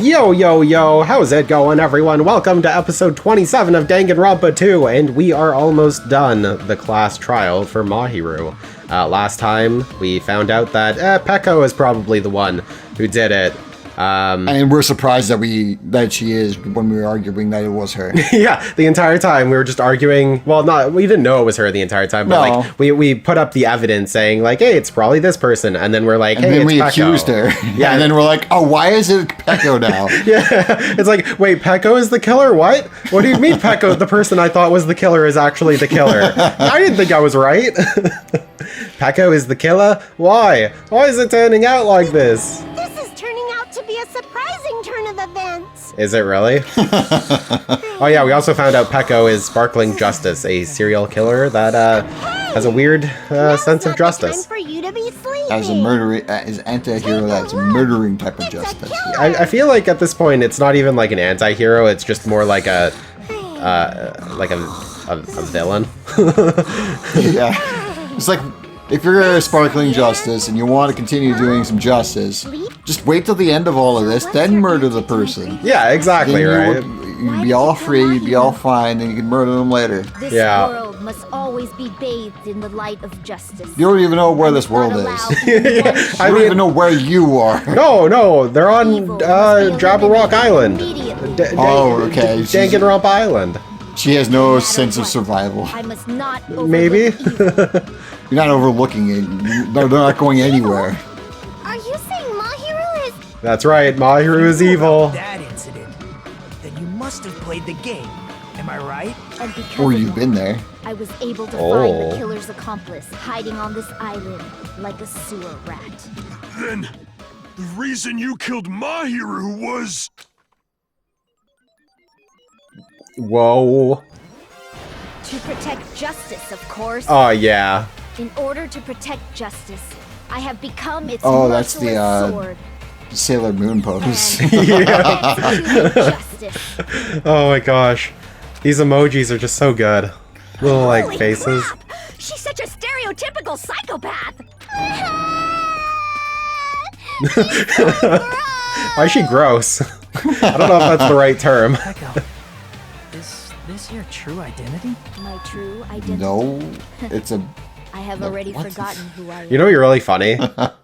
Yo, yo, yo, how's it going, everyone? Welcome to episode 27 of Danganronpa 2, and we are almost done the class trial for Mahiru. Last time, we found out that Peko is probably the one who did it. And we're surprised that she is when we were arguing that it was her. Yeah, the entire time we were just arguing. Well, we didn't know it was her the entire time, but no. like we put up the evidence saying like, hey, it's probably this person, and then we're like, hey, and then it's we Peko. accused her. Yeah, and then we're like, oh, why is it Peko now? Yeah, it's like, wait, Peko is the killer? What? What do you mean Peko, the person I thought was the killer, is actually the killer? I didn't think I was right. Peko is the killer? Why? Why is it turning out like this? This is turning out to be a surprising turn of events. Is it really? Oh yeah, we also found out Peko is Sparkling Justice, a serial killer that has a weird sense of justice. Time for you to be sleeping. As an anti-hero that's murdering type of justice. I feel like at this point it's not even like an anti-hero, it's just more like a villain. Yeah. It's like, if you're a Sparkling Justice and you want to continue doing some justice, just wait till the end of all of this, then murder the person. Yeah, exactly, right? You'd be all free, you'd be all fine, and you can murder them later. This world must always be bathed in the light of justice. You don't even know where this world is. I don't even know where you are. No, they're on Jabberwock Island. Okay. Danganronpa Island. She has no sense of survival. I must not Maybe. You're not overlooking it. They're not going anywhere. Are you saying Mahiru is... That's right, Mahiru is evil. That incident. Then you must have played the game. Am I right? And because Or of you've been there. I was able to find the killer's accomplice hiding on this island like a sewer rat. Then, the reason you killed Mahiru was... Whoa. To protect justice, of course. Oh, yeah. In order to protect justice, I have become its that's merciless the sword. Sailor Moon pose. Justice. Oh my gosh. These emojis are just so good. Little, like, Holy faces. crap! She's such a stereotypical psychopath! Why is she gross? I don't know if that's the right term. Peko, is this your true identity? My true identity? No, it's a... I have already forgotten who I am. You know what'd be really funny?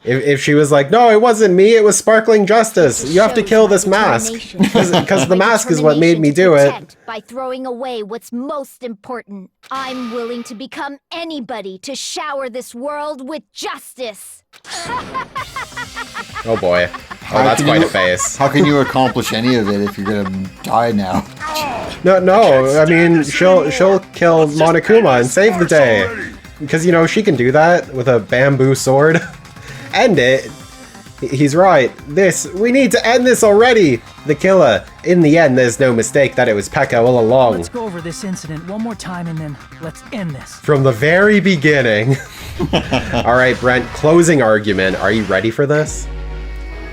If she was like, no, it wasn't me, it was Sparkling Justice. You have to kill this mask. Because the mask is what made me do it. By throwing away what's most important. I'm willing to become anybody to shower this world with justice. Oh boy. Oh, that's quite a face. How can you accomplish any of it if you're gonna die now? No, I mean, she'll kill Monokuma and save the day. Because, you know, she can do that with a bamboo sword. End it. He's right. We need to end this already. The killer. In the end, there's no mistake that it was Peko all along. Let's go over this incident one more time and then let's end this. From the very beginning. All right, Brent, closing argument. Are you ready for this?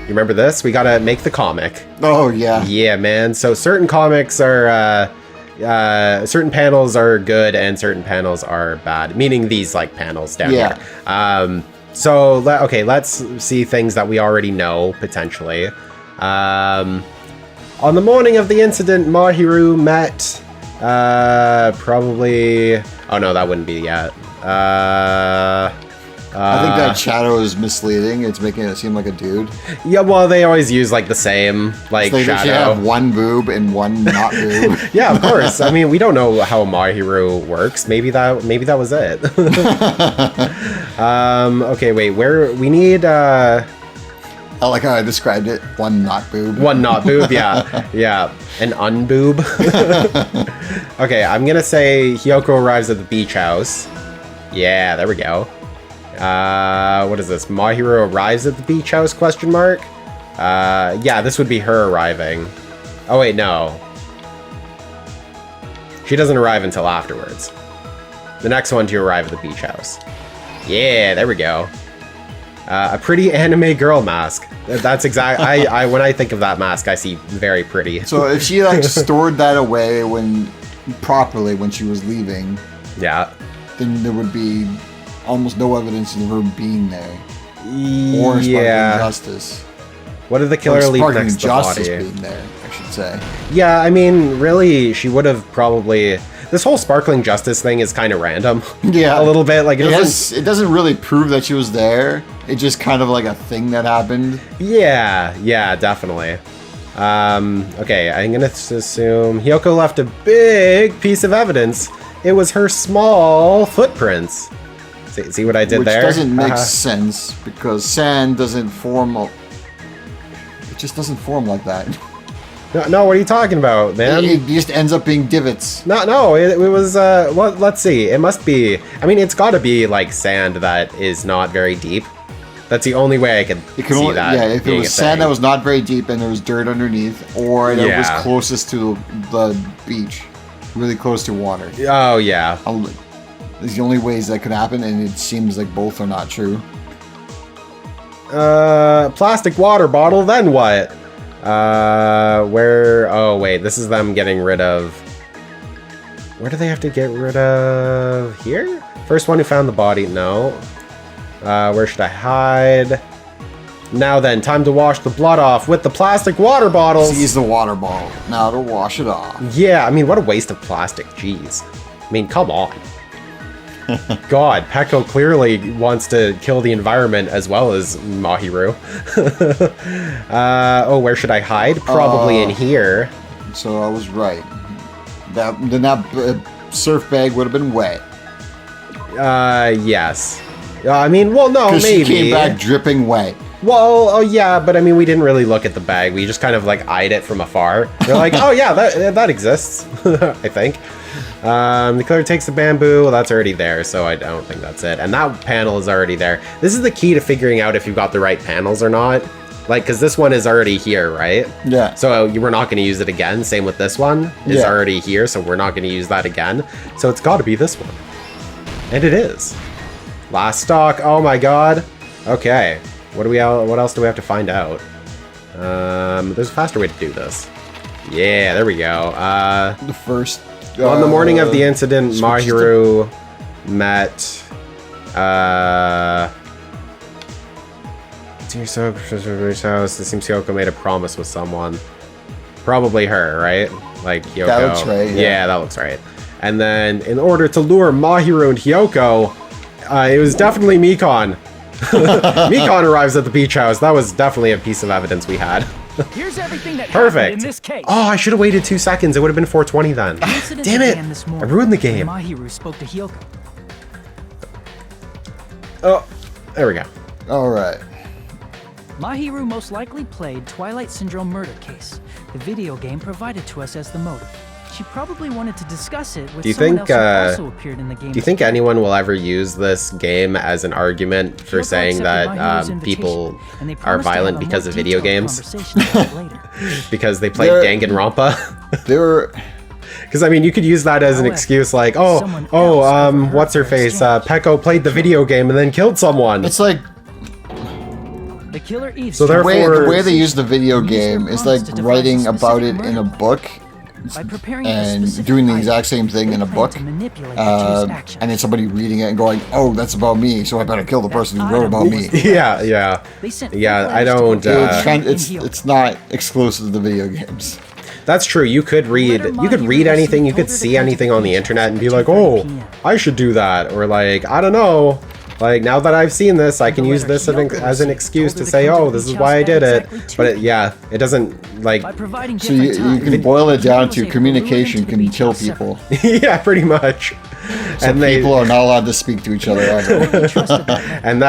You remember this? We gotta make the comic. Oh, yeah. Yeah, man. So certain comics are... certain panels are good and certain panels are bad, meaning these like panels down here. Okay, let's see things that we already know potentially. On the morning of the incident, Mahiru met probably... Oh no, that wouldn't be yet. I think that shadow is misleading. It's making it seem like a dude. Yeah, well, they always use like the same like so they shadow. should have one boob and one not boob. Yeah, of course. I mean, we don't know how Mahiru works. Maybe that was it. Okay, wait. Where we need? I like how I described it. One not boob. One not boob. Yeah, yeah. An unboob. Okay, I'm gonna say Hyoko arrives at the beach house. Yeah, there we go. What is this? Mahiru arrives at the beach house, question mark? Yeah, this would be her arriving. Oh wait, no. She doesn't arrive until afterwards. The next one to arrive at the beach house. Yeah, there we go. A pretty anime girl mask. That's exactly, when I think of that mask, I see very pretty. So if she like stored that away properly when she was leaving. Yeah. Then there would be almost no evidence of her being there. Or Sparkling Justice. What did the killer Or leave sparkling next to the justice body? being there, I should say. Yeah, I mean, really, she would have probably... This whole sparkling justice thing is kind of random. Yeah. A little bit. Like, It doesn't really prove that she was there. It's just kind of like a thing that happened. Yeah, definitely. Okay, I'm gonna assume Hiyoko left a big piece of evidence. It was her small footprints. See what I did there? Which doesn't make sense, because sand doesn't form... It just doesn't form like that. No, what are you talking about, man? It just ends up being divots. No, it was, let's see. It must be, I mean, it's gotta be, like, sand that is not very deep. That's the only way I could see that. Yeah, if it was sand that was not very deep and there was dirt underneath, or that was closest to the beach, really close to water. Oh, yeah. There's the only ways that could happen, and it seems like both are not true. Plastic water bottle, then what? Oh, wait, this is them getting rid of... Where do they have to get rid of? Here? First one who found the body, no. Where should I hide? Now then, time to wash the blood off with the plastic water bottles. Seize the water bottle. Now to wash it off. Yeah, I mean, what a waste of plastic, jeez. I mean, come on. God, Peko clearly wants to kill the environment as well as Mahiru. Oh, where should I hide? Probably in here. So I was right. Then that surf bag would have been wet. Yes. I mean, well, no, maybe. She came back dripping wet. Well, oh yeah, but I mean, we didn't really look at the bag. We just kind of like eyed it from afar. We're like, oh yeah, that exists, I think. The killer takes the bamboo. Well, that's already there, so I don't think that's it. And that panel is already there. This is the key to figuring out if you've got the right panels or not. Like, because this one is already here, right? Yeah. So we're not going to use it again. Same with this one. It's already here, so we're not going to use that again. So it's got to be this one. And it is. Last stock. Oh my god. Okay. What else do we have to find out? There's a faster way to do this. Yeah, there we go. The first... on the morning of the incident, Mahiru met... house. It seems Hiyoko made a promise with someone. Probably her, right? Like, Hiyoko. That looks right, yeah. That looks right. And then, in order to lure Mahiru and Hiyoko, it was definitely Mikon. Mikon arrives at the beach house. That was definitely a piece of evidence we had. Here's everything that Perfect. happened in this case. Oh, I should have waited 2 seconds. It would have been 4:20 then. Damn it! I ruined the game. Mahiru spoke to Hiyoko. Oh, there we go. All right. Mahiru most likely played Twilight Syndrome Murder Case, the video game provided to us as the motive. She probably wanted to discuss it with someone else who also appeared in the game. Do you think anyone will ever use this game as an argument for saying that people are violent because of video games? Because they played Danganronpa? Because, I mean, you could use that as an excuse, like, what's her face? Peko played the video game and then killed someone. It's like... The killer Eve. So the way they use the video game is like writing about it in a book and doing the exact same thing in a book, and then somebody reading it and going, "Oh, that's about me, so I better kill the person who wrote about me." Yeah. I don't. It's not exclusive to the video games. That's true. You could read anything. You could see anything on the internet and be like, "Oh, I should do that," or like, I don't know. Like, now that I've seen this, I can use this as an excuse to say, oh, this is why I did it. But it doesn't, like... So you can boil it down to communication can kill people. Yeah, pretty much. So and people are not allowed to speak to each other either. and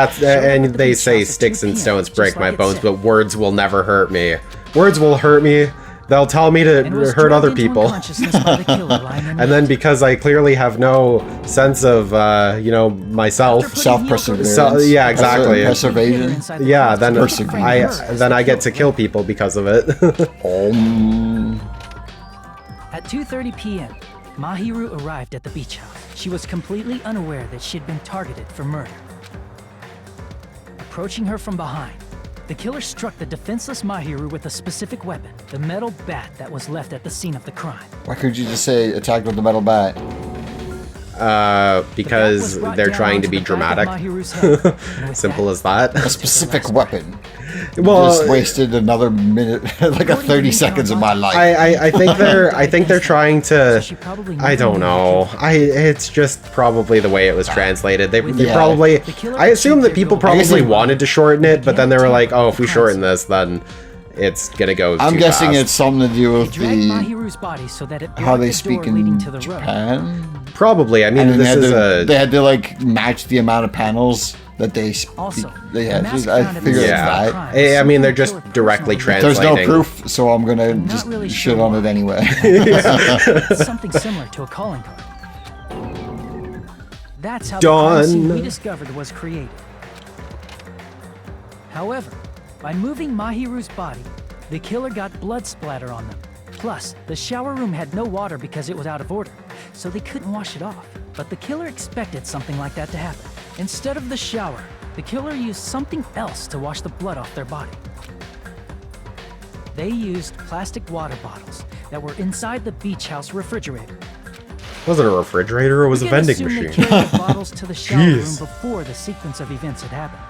they say sticks and stones break my bones, but words will never hurt me. Words will hurt me. They'll tell me to hurt other people. And then because I clearly have no sense of, myself. Self-preservation. Yeah, exactly. Preservation. Yeah, then I get to kill people because of it. At 2:30 p.m., Mahiru arrived at the beach house. She was completely unaware that she'd been targeted for murder. Approaching her from behind, the killer struck the defenseless Mahiru with a specific weapon, the metal bat that was left at the scene of the crime. Why couldn't you just say attacked with the metal bat? Because they're trying to be dramatic. Simple as that. A specific weapon. Well, just wasted another minute, like a 30 seconds of my life. I think they're trying to. I don't know. It's just probably the way it was translated. They probably. I assume that people probably wanted to shorten it, but then they were like, oh, if we shorten this, then it's gonna go. I'm guessing fast. it's something to do with how they speak in Japan. Probably. I mean, this is they had to like match the amount of panels that they speak. I figured that. I mean, they're just directly translating. There's no proof, so I'm gonna just shit on it anyway. Something similar to a calling card. That's how the crime scene we discovered was created. However, by moving Mahiru's body, the killer got blood splatter on them. Plus, the shower room had no water because it was out of order, so they couldn't wash it off. But the killer expected something like that to happen. Instead of the shower, the killer used something else to wash the blood off their body. They used plastic water bottles that were inside the beach house refrigerator. Was it a refrigerator or was it a vending machine? They carried the bottles to the shower room before the sequence of events had happened.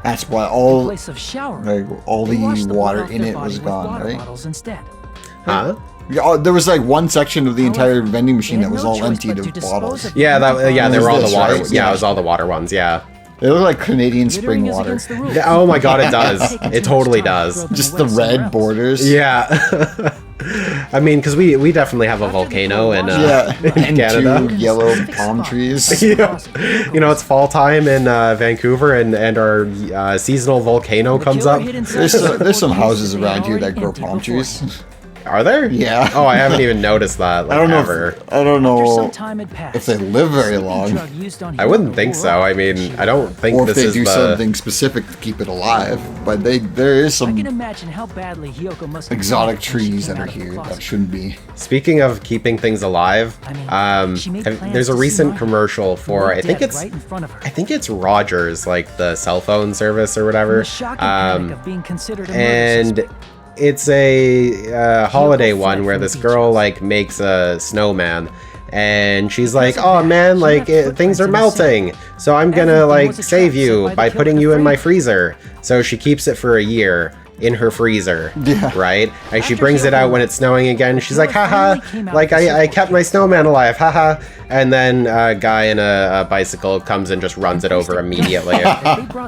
That's why all all the water in it was gone, right? Instead. Huh? Yeah, there was like one section of the entire vending machine that was all emptied of bottles. Yeah, they were all the water. Right? Yeah, it was all the water ones. Yeah. They look like Canadian spring water. Oh my god, it does. It totally does. Just the red borders. Yeah. I mean, because we definitely have a volcano in Canada. 2 yellow palm trees. Yeah. You know, it's fall time in Vancouver, and our seasonal volcano comes up. There's some houses around here that grow palm trees. Are there? Yeah. Oh, I haven't even noticed that. Like, I don't know. I don't know if they live very long. I wouldn't think so. I mean, I don't think or this if they is do something specific to keep it alive. But there is some exotic trees that are here that shouldn't be. Speaking of keeping things alive, there's a recent commercial for I think it's Rogers, like the cell phone service or whatever, and it's a holiday one where this girl like makes a snowman, and she's like, oh man, like things are melting, so I'm gonna like save you by putting you in my freezer. So she keeps it for a year in her freezer, right? And she brings it out when it's snowing again. She's like, haha, like I kept my snowman alive, haha. And then a guy in a bicycle comes and just runs it over immediately.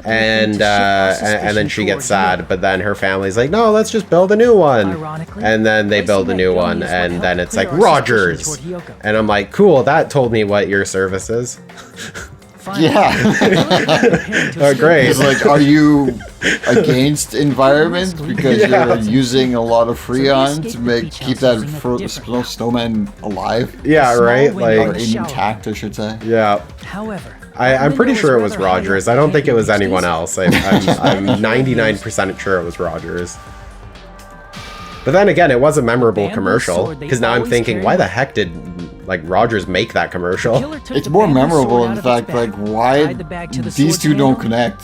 And then she gets sad, but then her family's like, no, let's just build a new one. And then they build a new one, and then it's like, Rogers. And I'm like, cool, that told me what your service is. Yeah. Oh, great. It's like, are you against environment because you're using a lot of Freon to keep that snowman alive? Yeah, right. Or Like intact, I should say. Yeah. However, I'm pretty sure it was Rogers. I don't think it was anyone else. I'm 99% sure it was Rogers. But then again, it was a memorable commercial, because now I'm thinking, why the heck did like Rogers make that commercial? It's more memorable in fact, like why these two don't connect.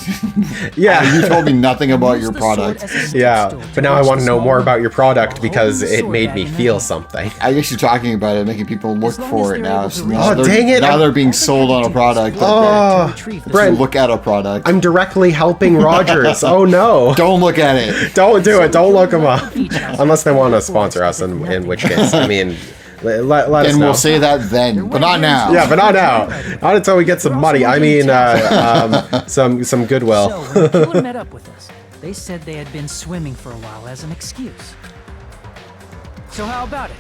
Yeah. You told me nothing about your product. Yeah, but now I want to know more about your product because it made me feel something. I guess you're talking about it, making people look for it now. So dang it! Now they're being sold on a product. Oh, Brent, look at a product. I'm directly helping Rogers. Oh no! Don't look at it. Don't do it. Don't look them up. Unless they want to sponsor us, in which case, I mean, let us know. And we'll say that then, but not now. Yeah, but not now. Not until we get some money. I mean, some goodwill. So when the killer met up with us, they said they had been swimming for a while as an excuse. So how about it?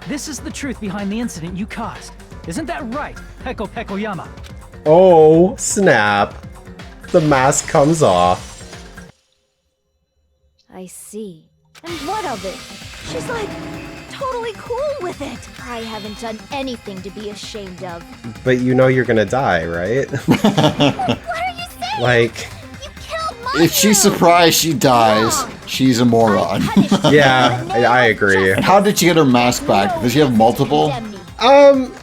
This is the truth behind the incident you caused. Isn't that right, Peko Pekoyama? Oh, snap. The mask comes off. I see. And what of it? She's like totally cool with it. I haven't done anything to be ashamed of. But you know you're gonna die, right? What are you saying? Like, you killed my If she's surprised she dies, she's a moron. yeah, I agree. How did she get her mask back? Does she have multiple? And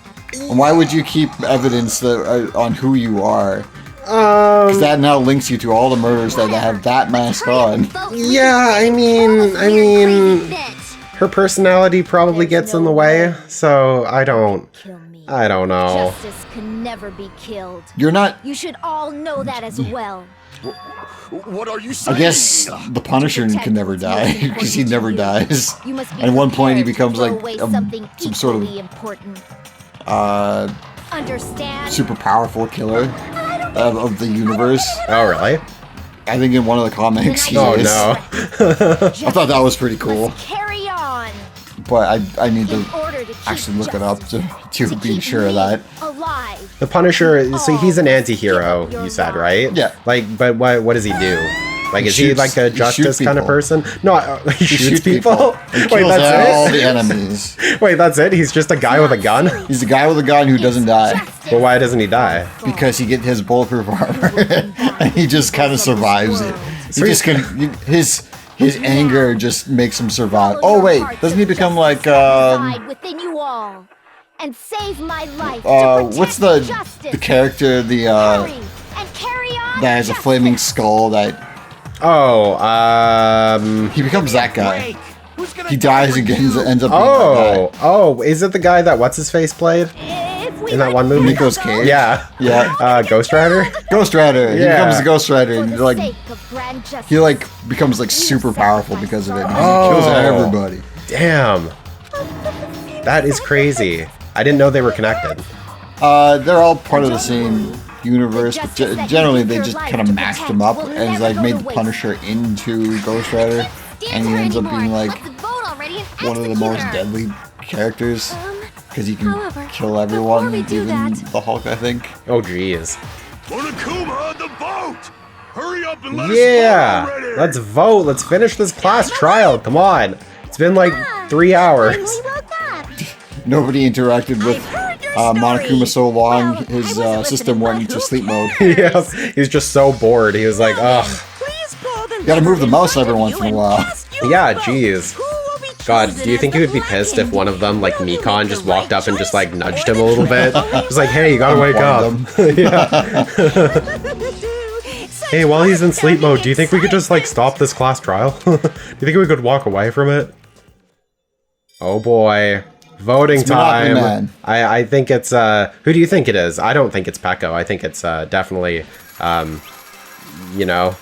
why would you keep evidence that, on who you are? Because that now links you to all the murders that have that mask on. Yeah, I mean, her personality probably gets in the way, so I don't know. Justice can never be killed. You're not. You should all know that as well. What are you saying? I guess the Punisher can never die because he never dies. You must be And at one point he prepared to becomes throw like away something some sort of equally important. Understand? super powerful killer of the universe. Oh, really? I think in one of the comics he Oh, is. no. I thought that was pretty cool, Must carry on. but I need In to order to keep actually look it up to be keep sure of me that. Alive. The Punisher, so he's an anti-hero, you said, right? Yeah. Like, but what does he do? Like, He is he shoots- like a he justice shoots kind of people. person? No, he shoots people? He Wait, kills all that's the it? enemies. Wait, that's it? He's just a guy with a gun? He's the guy with a gun who doesn't die Well, why doesn't he die? because he gets his bulletproof armor and he just kind of survives it. He just can. His anger just makes him survive. Oh wait, doesn't he become like within you all and save my life to what's protect the justice. character Hurry and carry on that has a justice. flaming skull that Oh, he becomes that guy. Who's gonna He dies die for again, you? ends up being that guy. Oh, is it the guy that what's-his-face played? If we In that let one movie? Nicolas Cage. Yeah. Yeah. Ghost Rider? Ghost Rider. He Yeah. becomes the Ghost Rider for and the like sake of grand justice. he like becomes like super powerful because of it. He Oh. kills everybody. Damn. That is crazy. I didn't know they were connected. They're all part of the same universe, but generally they just kind of mashed them up and like made the Punisher into Ghost Rider, and he ends up being like one of the most deadly characters because he can kill everyone, even the Hulk, I think. Oh, jeez. Monokuma, the vote! Hurry up and let us Yeah. vote already! Let's vote. Let's finish this class trial. Come on. It's been like 3 hours. Nobody interacted with Monokuma so long, his system went into sleep mode. Yeah. He's just so bored. He was like, ugh. You gotta move the mouse every once in a while. Yeah, jeez. God, do you think he would be pissed if one of them, like Mikon, just walked up and just like nudged him a little bit? Just like, hey, you gotta wake up. Yeah. Hey, while he's in sleep mode, do you think we could just like stop this class trial? Do you think we could walk away from it? Oh boy. Voting It's Monopoly time. Man. I think it's who do you think it is? I don't think it's Pecco. I think it's definitely you know,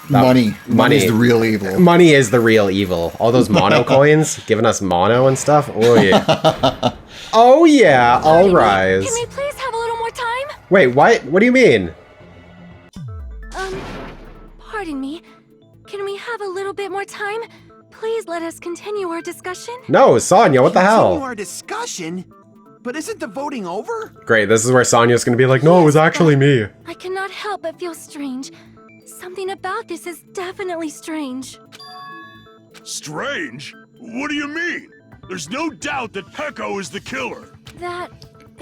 Money. money. Money's the real evil. money is the real evil. All those mono coins giving us mono and stuff. Oh yeah. Oh yeah, all rise. Can we please have a little more time? Wait, what? What do you mean? Pardon me. Can we have a little bit more time? Please let us continue our discussion. No, Sonya, what the Continue hell? our discussion? But isn't the voting over? Great, this is where Sonya's gonna be like, no, it was actually me. I cannot help but feel strange. Something about this is definitely strange. Strange? What do you mean? There's no doubt that Pecco is the killer. That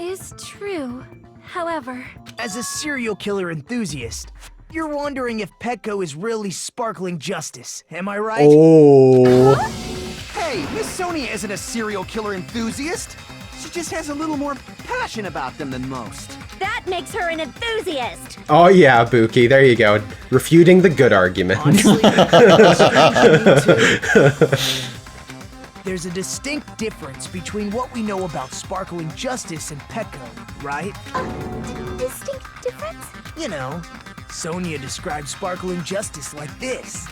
is true. However, As a serial killer enthusiast, you're wondering if Petco is really sparkling justice, am I right? Oh. Hey, Miss Sonia isn't a serial killer enthusiast. She just has a little more passion about them than most. that makes her an enthusiast. Oh yeah, Buki, there you go. Refuting the good argument. Honestly, there's a distinct difference between what we know about sparkling justice and Petco, right? Distinct difference? You know, Sonia described sparkling justice like this.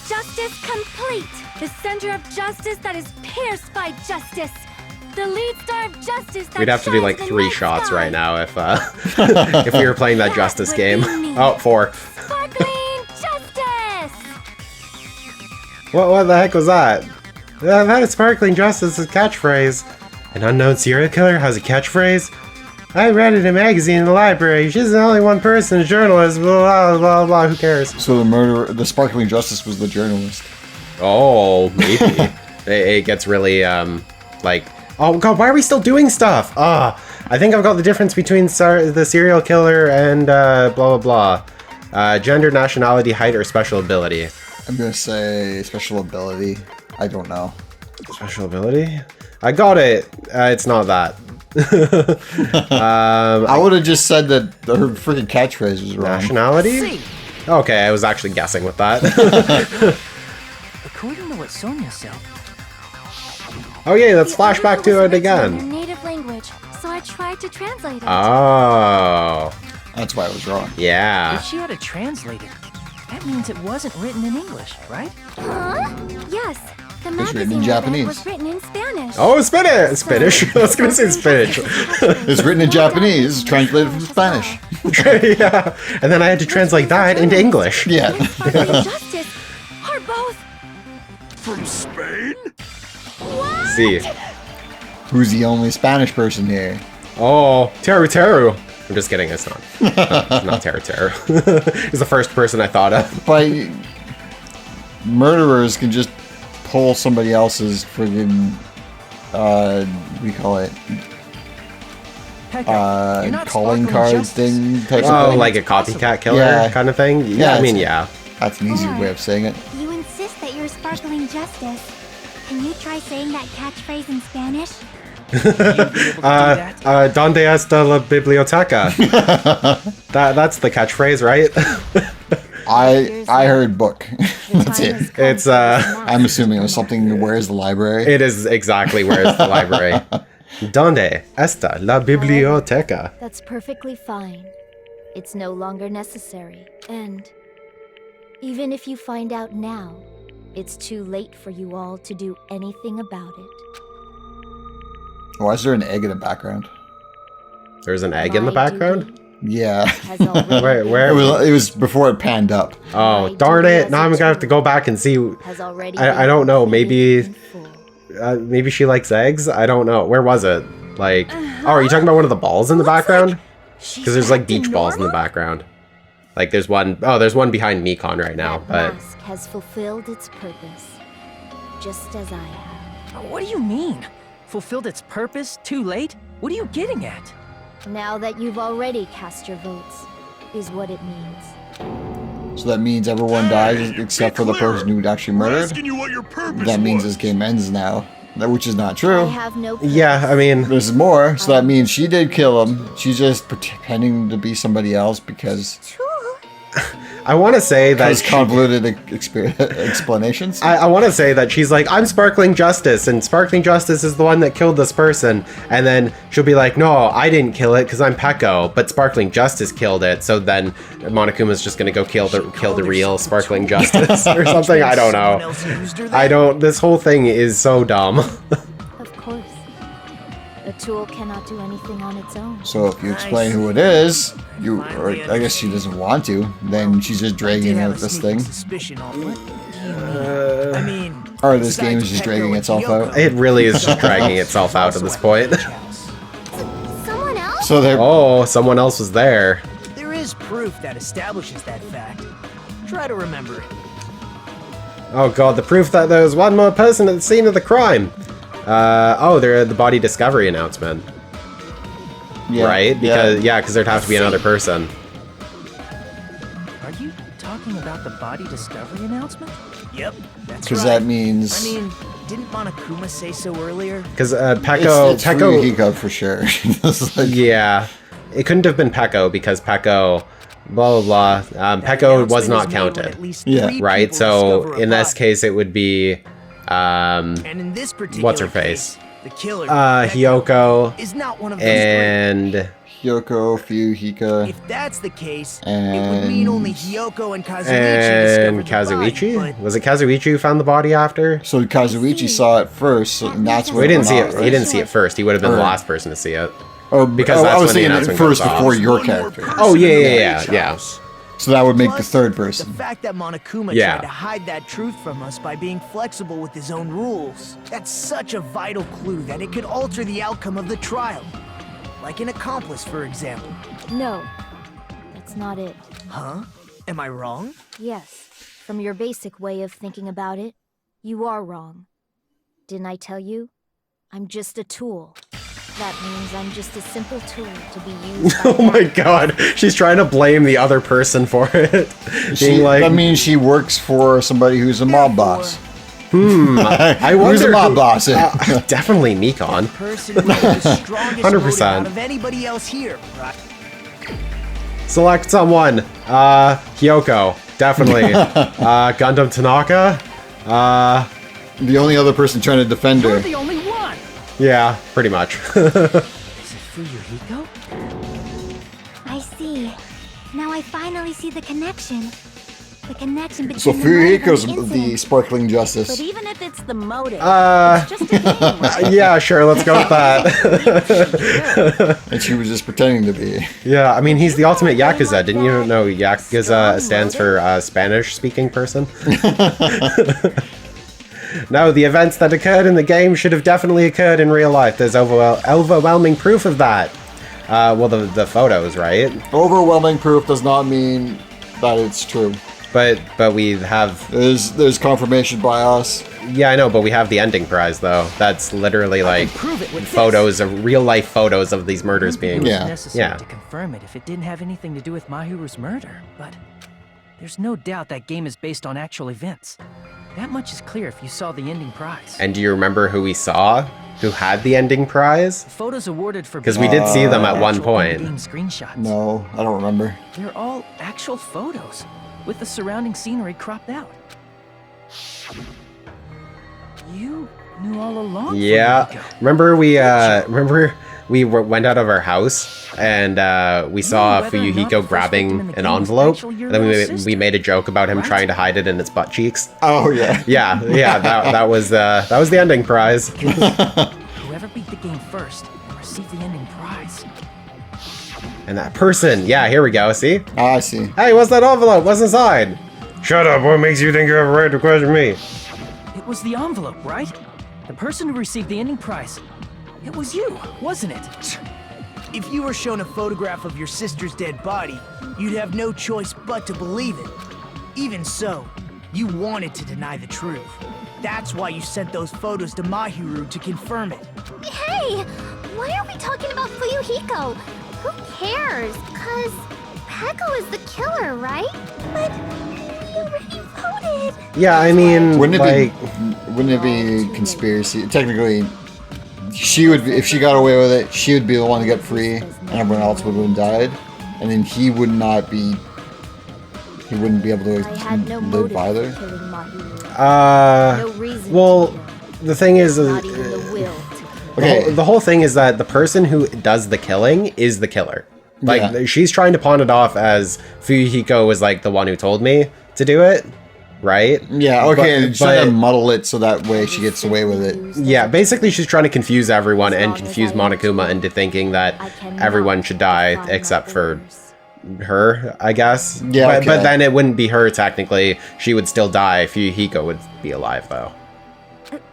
Justice complete. The center of justice that is pierced by justice. The lead star of justice that We'd have to do like shines in 3 the shots sky. right now if if we were playing that justice game. Oh, 4. Sparkling justice. What the heck was that? That is sparkling justice is a catchphrase. An unknown serial killer has a catchphrase? I read it in a magazine in the library. She's only one person, a journalist, blah, blah, blah, blah, who cares? So the sparkling justice was the journalist. Oh, maybe. it gets really, like... Oh, God, why are we still doing stuff? I think I've got the difference between the serial killer and, blah, blah, blah. Gender, nationality, height, or special ability. I'm gonna say special ability. I don't know. Special ability? I got it. It's not that. I would have just said that her freaking catchphrase was wrong. Nationality? Okay, I was actually guessing with that. According to what Sonia said, Oh yeah, let's flash back to it In again. native language, so I tried to translate it. Oh. That's why I was wrong. Yeah. If she had it translated, that means it wasn't written in English, right? Huh? Yes. The written in magazine Japanese. was written in Spanish. Oh, Spanish! I was gonna say Spanish. It's written in Japanese, translated from Spanish. Yeah. And then I had to translate that into English. Yeah. And Sparkling Justice are both. From Spain? See. Who's the only Spanish person here? Oh, Teru Teru. I'm just kidding, it's not. Not Teru Teru. It's the first person I thought of. But murderers can just pull somebody else's friggin' what do you call it? Pekka, you're not Calling Sparkling card Justice. thing type Oh, of thing. like a copycat killer Yeah. kind of thing? Yeah, I mean, yeah. That's an easier way of saying it. You insist that you're Sparkling Justice. Can you try saying that catchphrase in Spanish? Dónde está la biblioteca? That's the catchphrase, right? I heard book. That's it. It's, I'm assuming it was something where's the library? It is exactly where it's the library. Dónde está la biblioteca? That's perfectly fine. It's no longer necessary. And even if you find out now, it's too late for you all to do anything about it. Why is there an egg in the background? There's an egg in the My background? duty Yeah. has already Wait, where? It was before it panned up. Oh, My darn duty it. as Now a I'm gonna have to go back and see. has already I been don't know. completed Maybe in full. maybe she likes eggs? I don't know. Where was it? Like, oh, are you talking about one of the balls in the background? Because there's like beach balls in the background. Like there's one, oh, there's one behind Nikon right now, That but mask has fulfilled its purpose, just as I have. What do you mean? Fulfilled its purpose? Too late? What are you getting at? Now that you've already cast your votes, is what it means. So that means everyone dies except for the person who actually We're murdered? asking you what your purpose That means was. this game ends now. Which is not I true. have no purpose. yeah, I mean, There's more, so that means she did kill him. She's just pretending to be somebody else because I want to say that has convoluted explanations. I want to say that she's like, I'm Sparkling Justice, and Sparkling Justice is the one that killed this person. And then she'll be like, no, I didn't kill it because I'm Pecco, but Sparkling Justice killed it. So then Monokuma's just going to go kill the real Sparkling Justice or something. I don't Someone know. else used her I then? don't, this whole thing is so dumb. Of course. A tool cannot do anything on its own. So if you explain who it is, or I guess she doesn't want to, then she's just dragging out this thing. Suspicion on what do you mean? I mean, Or this game besides is just Pekka dragging and itself Kyoko, out. It really is just dragging itself out at this point. Someone else? So they're Oh, someone else was there. There is proof that establishes that fact. Try to remember it. Oh god, the proof that there was one more person at the scene of the crime. Oh, they're at the body discovery announcement. yeah, Right? Because because there'd have to be another person. Are you talking about the body discovery announcement? Yep, that's because right. that means I mean, didn't Monokuma say so earlier? Because it's Pecco, Fuyuhiko for sure. It's like- yeah, it couldn't have been Pecco because Pecco, blah blah blah. That Pecco was announcement not made when counted, at least Yeah. 3 right? people So discover a in this body. case, it would be And in this particular what's her face? case, the killer, Pekka, Hiyoko is not one of those three. and Hyoko, Fuyuhika, If that's the case, it would mean only Hiyoko and Kazuichi and discovered the Kazuichi. body, Was it Kazuichi who found the body after? so Kazuichi saw it first, so, and that's what We didn't see went it. off, He right? didn't see it first. He would have been the Or- last person to see it. Oh, because oh, that's I was when the thinking it announcement first goes off. before your One more character. person Oh in yeah, the yeah, beach yeah. house. So that would make the Plus, third The person. fact that Monokuma Yeah. tried to hide that truth from us by being flexible with his own rules, that's such a vital clue that it could alter the outcome of the trial. Like an accomplice, for example. No, that's not it. Huh? Am I wrong? Yes, from your basic way of thinking about it, you are wrong. Didn't I tell you? I'm just a tool. That means I'm just a simple tool to be used by Oh my god, she's trying to blame the other person for it. Being like, That means she works for somebody who's a mob boss. I wonder Who's a mob who- boss? Definitely Nikon. Person with the strongest 100%. motive out of anybody else here, right? Select someone. Hiyoko, definitely. Gundam Tanaka. The only other person trying to defend You're her. the only one! Yeah, pretty much. Is it Fuyuhiko? I see. Now I finally see the connection. The connection between So the motive and Fuyuhiko's the the incident. sparkling justice. But even if it's the motive, it's just a game, right? Yeah, sure, let's go with that. And she was just pretending to be. Yeah, I mean, he's the ultimate Yakuza. Didn't you know Yakuza stands for Spanish-speaking person? No, the events that occurred in the game should have definitely occurred in real life. There's overwhelming proof of that. Well, the photos, right? Overwhelming proof does not mean that it's true. But we have... There's confirmation by us. Yeah, I know, but we have the ending prize, though. That's literally, like, prove it with photos of real-life photos of these murders being... Yeah. It was necessary Yeah. to confirm it if it didn't have anything to do with Mahiru's murder, but there's no doubt that game is based on actual events. That much is clear if you saw the ending prize. And do you remember who we saw? Who had the ending prize? Photos awarded for 'Cause we did see them at one actual point. in-game screenshots. No, I don't remember. They're all actual photos with the surrounding scenery cropped out. You knew all along. Yeah. Fuyuhiko. Remember we went out of our house and we saw whether or not the Fuyuhiko first victim in grabbing the an game was envelope, actually your and then little we sister, made a joke about him right? trying to hide it in its butt cheeks. Oh, yeah. Yeah, that was the ending prize. Whoever beat the game first will receive the ending prize. And that person, yeah, here we go. See? I see. Hey, what's that envelope? What's inside? Shut up! What makes you think you have a right to question me? It was the envelope, right? The person who received the ending prize. It was you, wasn't it? If you were shown a photograph of your sister's dead body, you'd have no choice but to believe it. Even so, you wanted to deny the truth. That's why you sent those photos to Mahiru to confirm it. Hey, why are we talking about Fuyuhiko? Who cares? 'Cause Peko is the killer, right? But we already voted. Yeah, I mean, Wouldn't like, it be conspiracy? Technically, she would be, if she got away with it, she would be the one to get free, and everyone else would have died, and then he wouldn't be able to I had no live motive either. for killing Mahiru. No reason well, to kill. the thing is, Not even the will to kill. Okay. the whole thing is that the person who does the killing is the killer. Like, Yeah. she's trying to pawn it off as Fuyuhiko was, like, the one who told me to do it, right? Yeah, okay, and try to but- muddle it so that way she gets away with it. Yeah, basically she's trying to confuse everyone and confuse Monokuma into thinking that everyone should die except for her, I guess. Yeah, but okay. then it wouldn't be her, technically. She would still die. Fuyuhiko would be alive, though.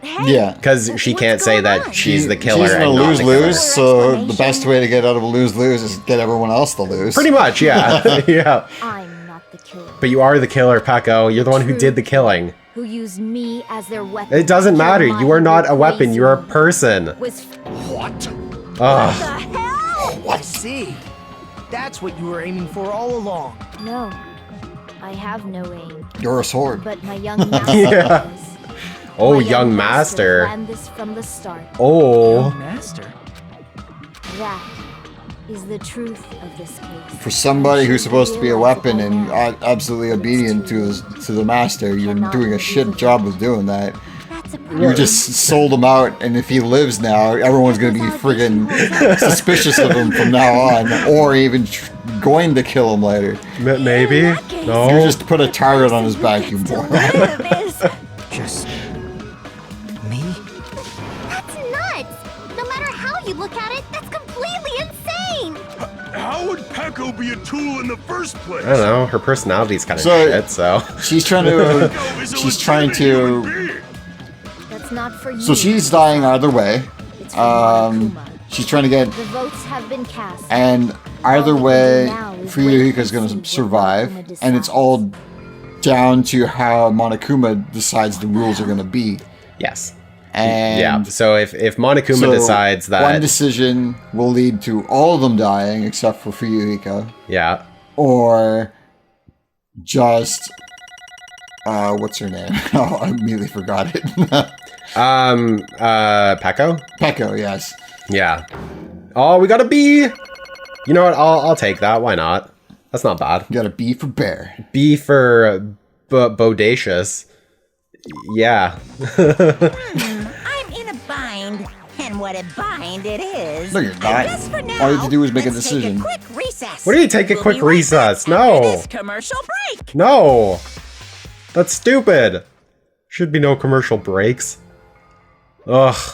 Hey, Yeah. Because she what's can't say going that on? she's the killer She's in a and not the killer. lose-lose, so the best way to get out of a lose-lose is get everyone else to lose. Pretty much, yeah. Yeah. I'm not the killer. But you are the killer, Peko. You're the one who did the killing. Who used me as their weapon? It doesn't to kill matter. You are Mahiru not a weapon. You're a crazy. person. Was What? Ugh. the hell? I see. That's what you were aiming for all along. No, I have no aim. You're a sword. But my young master Yeah. does. Oh, My young master. planned this from the start. Oh. Master. That is the truth of this case. For somebody who's supposed to be a weapon and absolutely obedient to the master, you're doing a shit job of doing that. That's a You problem. just sold him out, and if he lives now, everyone's gonna be friggin' suspicious of him from now on, or even going to kill him later. Maybe? You No. just put a target on his back, you moron. Just me? That's nuts! No matter how you look at it, that's completely insane! How would Peko be a tool in the first place? I don't know. Her personality's kind of So- shit, so. She's trying to. Peko is a She's trying legitimate human to. being. That's not for you. So she's dying either way. It's for Um, Monokuma. she's trying to get. The votes have been cast. And either way, Fuyuhiko's gonna survive, and it's all down to how Monokuma decides the rules are gonna be. Yes. And Yeah. So if Monokuma so decides that. one decision will lead to all of them dying except for Fuyuhiko, Yeah. or just what's her name? Oh, I immediately forgot it. Peko? Peko, yes. Yeah. Oh, we got a B! You know what? I'll take that. Why not? That's not bad. You got a B for bear. B for bodacious. Yeah. I'm in a bind. And what a bind it is. No, you're I not. guess for now, All you have to do is make a let's take decision. quick recess. What do you take a We'll quick be right recess? back after No. this commercial break. No! That's stupid! Should be no commercial breaks. Ugh.